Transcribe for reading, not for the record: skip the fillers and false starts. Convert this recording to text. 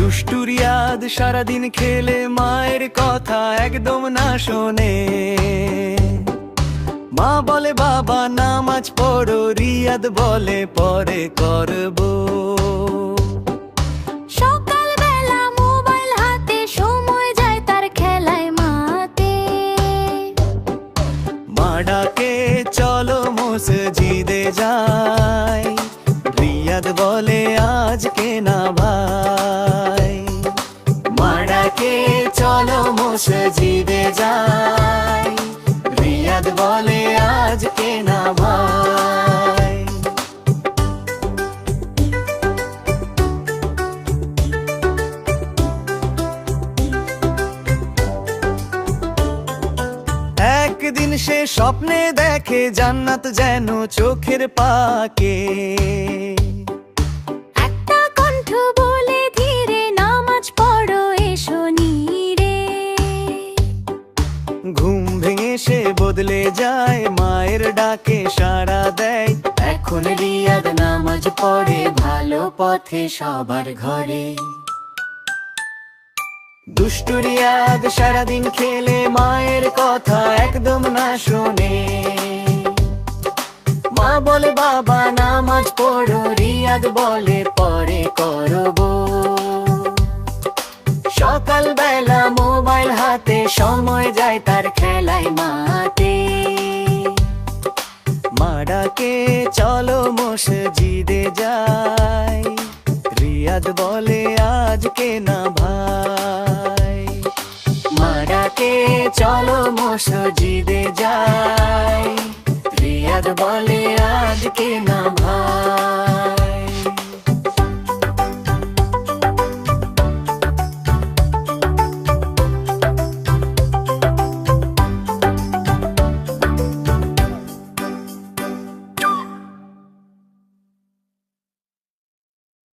দুষ্টু রিয়াদ সারাদিন খেলে মায়ের কথা একদম না শোনে। মা বলে বাবা নামাজ পড়ো, রিয়াদ বলে পরে করবো। সকালবেলা মোবাইল হাতে সময় যায় তার খেলায় মাতে। মা ডাকে চলো মসজিদে যাই, রিয়াদ বলে আজকে না ভাই। মা ডাকে চলো মসজিদে যাই, রিয়াদ বলে আজকে না ভাই। একদিন সে স্বপ্নে দেখে জান্নাত যেন চোখের পাকে। একটা কণ্ঠ বলে ধীরে নামাজ পড়ো এসো নীরে। ঘুম ভেঙে সে বদলে যায়, মায়ের ডাকে সাড়া দেয়। এখন রিয়াদ নামাজ পড়ে ভালো পথে সবার ঘরে। দুষ্টু রিয়াদ সারাদিন খেলে মায়ের কথা একদম না শোনে। মা বলে বাবা নামাজ পড়ো, রিয়াদ বলে পরে করবো। সকালবেলা মোবাইল হাতে সময় যায় তার খেলায় মাতে। মা ডাকে চলো মসজিদে যাই, রিয়াদ বলে আজকে না ভাই। মা ডাকে চলো মসজিদে যাই, রিয়াদ বলে আজকে না